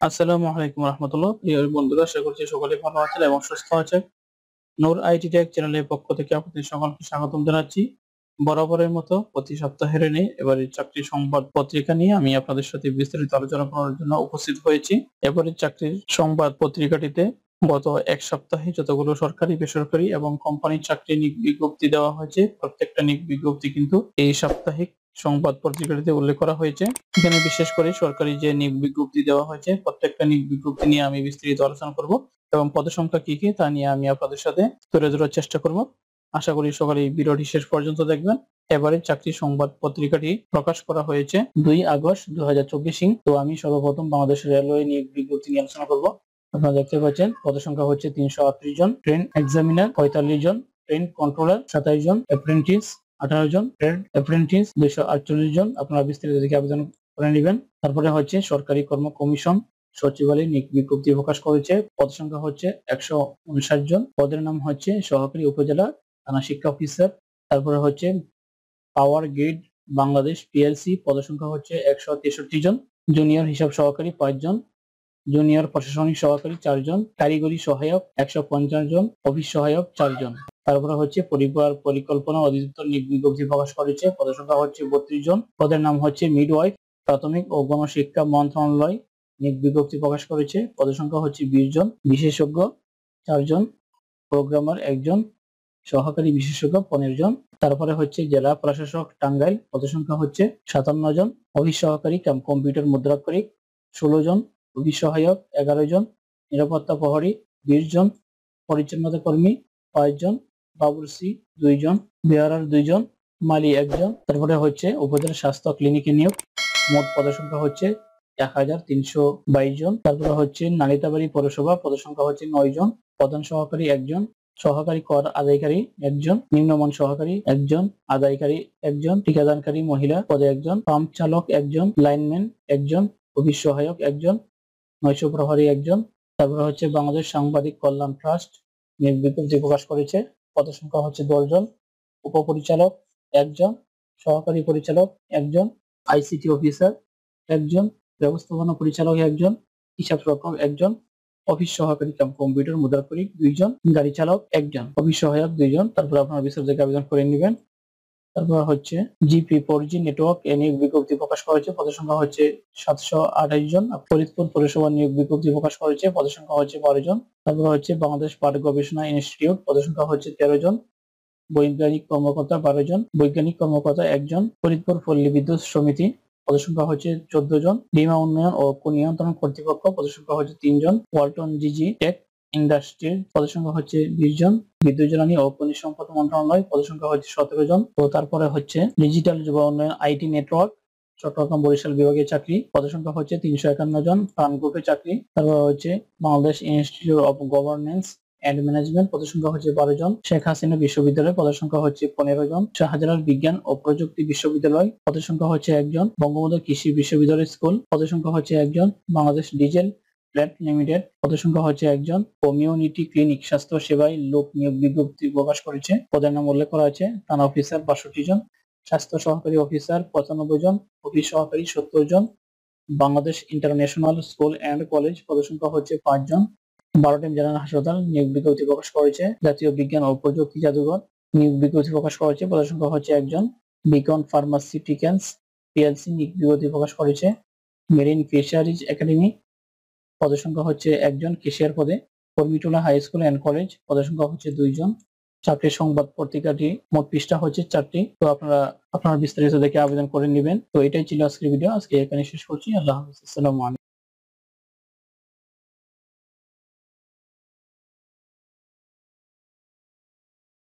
আসসালামু আলাইকুম রহমতুল্লাহ। প্রিয় বন্ধুরা, আশা করছি সকলে ভালো আছেন এবং সুস্থ আছেন। নূর আইটি টেক চ্যানেলের পক্ষ থেকে আপনাদের সকলকে স্বাগতম জানাচ্ছি। বরাবরের মতো প্রতি সপ্তাহের নেই এবারে চাকরি সংবাদ পত্রিকা নিয়ে আমি আপনাদের সাথে বিস্তারিত আলোচনা করার জন্য উপস্থিত হয়েছি। এবারে চাকরির সংবাদ পত্রিকাটিতে গত এক সপ্তাহে যতগুলো সরকারি, বেসরকারি এবং কোম্পানির চাকরি নিয়োগ বিজ্ঞপ্তি দেওয়া হয়েছে, প্রত্যেকটা নিয়োগ বিজ্ঞপ্তি কিন্তু এই সাপ্তাহিক সংবাদ পত্রিকাটিতে উল্লেখ করা হয়েছে। এখানে বিশেষ করে সরকারি যে নিয়োগ বিজ্ঞপ্তি দেওয়া হয়েছে, প্রত্যেকটা নিয়োগ বিজ্ঞপ্তি নিয়ে আমি বিস্তারিত আলোচনা করব এবং পদসংখ্যা কি কি তা নিয়ে আমি আপনাদের সাথে তুলে ধরার চেষ্টা করব। আশা করি সকালে এই ভিডিওটি শেষ পর্যন্ত দেখবেন। এবারে চাকরি সংবাদ পত্রিকাটি প্রকাশ করা হয়েছে 2 আগস্ট 2024। তো আমি সর্বপ্রথম বাংলাদেশ রেলওয়ে নিয়োগ বিজ্ঞপ্তি নিয়ে আলোচনা করব। আপনারা দেখতে পাচ্ছেন পদসংখ্যা হচ্ছে 338 জন, ট্রেন এক্সামিনার 45 জন, ট্রেন কন্ট্রোলার 27 জন, অ্যাপ্রেন্টিস 18 জন, ট্রেড অ্যাপ্রেন্টিস 248 জন। আপনারা বিস্তারিত দেখে আবেদন করে নেবেন। তারপরে হচ্ছে সরকারি কর্ম কমিশন সচিবালয় নিয়োগ বিজ্ঞপ্তি প্রকাশ করেছে। পদ সংখ্যা হচ্ছে 159 জন। পদের নাম হচ্ছে সহকারী উপজেলা থানা শিক্ষা অফিসার। তারপরে হচ্ছে পাওয়ার গ্রিড বাংলাদেশ পিএলসি, পদ সংখ্যা হচ্ছে 163 জন। জুনিয়র হিসাব সহকারী 5 জন, জুনিয়র প্রশাসনিক সহকারী 4 জন, কারিগরি সহায়ক 150 জন, অফিস সহায়ক 4 জন। তারপরে হচ্ছে পরিবার পরিকল্পনা অধিদপ্তর নিয়োগ বিজ্ঞপ্তি প্রকাশ করেছে। পদের সংখ্যা হচ্ছে 32 জন। পদের নাম হচ্ছে মিডওয়াইফ, প্রাথমিক ও গণশিক্ষা মন্ত্রণালয় নিয়োগ বিজ্ঞপ্তি প্রকাশ করেছে। পদের সংখ্যা হচ্ছে 20 জন। বিশেষজ্ঞ 4 জন, প্রোগ্রামার 1 জন, সহকারী বিশেষজ্ঞ 15 জন। তারপরে হচ্ছে জেলা প্রশাসক টাঙ্গাইল, পদের সংখ্যা হচ্ছে 57 জন। অফিস সহকারী কাম কম্পিউটার মুদ্রাক্ষরিক 16 জন, অফিস সহায়ক 11 জন, নিরাপত্তা প্রহরী 20 জন, পরিচ্ছন্নতা কর্মী 5 জন, বাবুর্চি 2 জন, বেয়ারার 2 জন, মালি 1 জন। তারপরে হচ্ছে উপজেলা স্বাস্থ্য ক্লিনিকে নিয়োগ, মোট পদের সংখ্যা হচ্ছে 1322 জন। তারপরে হচ্ছে নালিতাবাড়ি পৌরসভা, পদের সংখ্যা হচ্ছে 9 জন। প্রধান সহকারী 1 জন, সহকারী কর আদায়কারী 1 জন, নিম্নমান সহকারী 1 জন, আদায়কারী 1 জন, ঠিকাদারকারী মহিলা পদে 1 জন, পাম্প চালক 1 জন, লাইনম্যান 1 জন, অফিস সহায়ক 1 জন, নৈশ প্রহরী 1 জন। তারপরে হচ্ছে বাংলাদেশ সাংবাদিক কল্যাণ ট্রাস্ট নিয়োগ বিজ্ঞপ্তি প্রকাশ করেছে। পদের সংখ্যা হচ্ছে 10 জন। উপপরিচালক 1 জন, সহকারী পরিচালক 1 জন, আইসিটি অফিসার 1 জন, ব্যবস্থাপনা পরিচালক 1 জন, হিসাব রক্ষক 1 জন, অফিস সহকারী কাম কম্পিউটার মুদ্রাক্ষরিক 2 জন, গাড়ি চালক 1 জন, অফিস সহায়ক 2 জন। তারপর আপনারা বিস্তারিত দেখে আবেদন করে নেবেন। তারপর হচ্ছে জিপি 4G নেটওয়ার্ক এ নিয়োগ বিজ্ঞপ্তি প্রকাশ করেছে। পদের সংখ্যা হচ্ছে 728 জন। ফরিদপুর পৌরসভা নিয়োগ বিজ্ঞপ্তি প্রকাশ করেছে। পদের সংখ্যা হচ্ছে 12 জন। তারপর হচ্ছে বাংলাদেশ পাট গবেষণা ইনস্টিটিউট, পদের সংখ্যা হচ্ছে 13 জন। বৈজ্ঞানিক কর্মকর্তা 12 জন, বৈজ্ঞানিক কর্মকর্তা 1 জন। ফরিদপুর পল্লী বিদ্যুৎ সমিতি, পদের সংখ্যা হচ্ছে 14 জন। বীমা উন্নয়ন ও নিয়ন্ত্রণ কর্তৃপক্ষ, পদের সংখ্যা হচ্ছে 3 জন। ওয়ালটন জিজি টেক ইন্ডাস্ট্রির, পদের সংখ্যা হচ্ছে 20 জন। বিদ্যুৎ জ্বালানি ও খনিজ সম্পদ মন্ত্রণালয়, পদের সংখ্যা হচ্ছে 17 জন। তো তারপরে হচ্ছে ডিজিটাল যুব উন্নয়ন আইটি নেটওয়ার্ক চট্টগ্রাম বরিশাল বিভাগের চাকরি, পদের সংখ্যা হচ্ছে 351 জন। প্রাণ গ্রুপের চাকরি। তারপর হচ্ছে Bangladesh Institute of Governance and Management, পদের সংখ্যা হচ্ছে 12 জন। শেখ হাসিনা বিশ্ববিদ্যালয়, পদের সংখ্যা হচ্ছে 15 জন। শাহজালাল বিজ্ঞান ও প্রযুক্তি বিশ্ববিদ্যালয়, পদের সংখ্যা হচ্ছে 1 জন। বঙ্গবন্ধু কৃষি বিশ্ববিদ্যালয় স্কুল, পদের সংখ্যা হচ্ছে 1 জন। বাংলাদেশ ডিজেল প্ল্যান্ট লিমিটেড, পদের সংখ্যা হচ্ছে 1 জন। কমিউনিটি ক্লিনিক স্বাস্থ্য সেবায় লোক নিয়োগ বিজ্ঞপ্তি প্রকাশ করেছে। পদের নাম উল্লেখ করা আছে। থানা অফিসার 62 জন, স্বাস্থ্য সহকারী অফিসার 95 জন, অফিস সহকারী 70 জন। Bangladesh international school and college, পদের সংখ্যা হচ্ছে 5 জন। 12টি জেনারেল হাসপাতাল নিয়োগ বিজ্ঞপ্তি প্রকাশ করেছে। জাতীয় বিজ্ঞান ও প্রযুক্তি জাদুঘর নিয়োগ বিজ্ঞপ্তি প্রকাশ করেছে। পদের সংখ্যা হচ্ছে 1 জন। বিকন ফার্মাসিউটিক্যালস পিএলসি নিয়োগ বিজ্ঞপ্তি প্রকাশ করেছে। মেরিন ফিশারিজ একাডেমি, পদের সংখ্যা হচ্ছে 1 জন কেশিয়ার পদে। কর্মীটোলা হাই স্কুল এন্ড কলেজ, পদের সংখ্যা হচ্ছে 2 জন। চাকরির সংবাদ পত্রিকাটি মোট পৃষ্ঠা হচ্ছে 4টি। তো আপনারা বিস্তারিত দেখে আবেদন করে নেবেন। তো এটাই ছিল আজকের ভিডিও। আজকে এখানে শেষ করছি। আল্লাহ হাফেজ। আসসালামু আলাইকুম।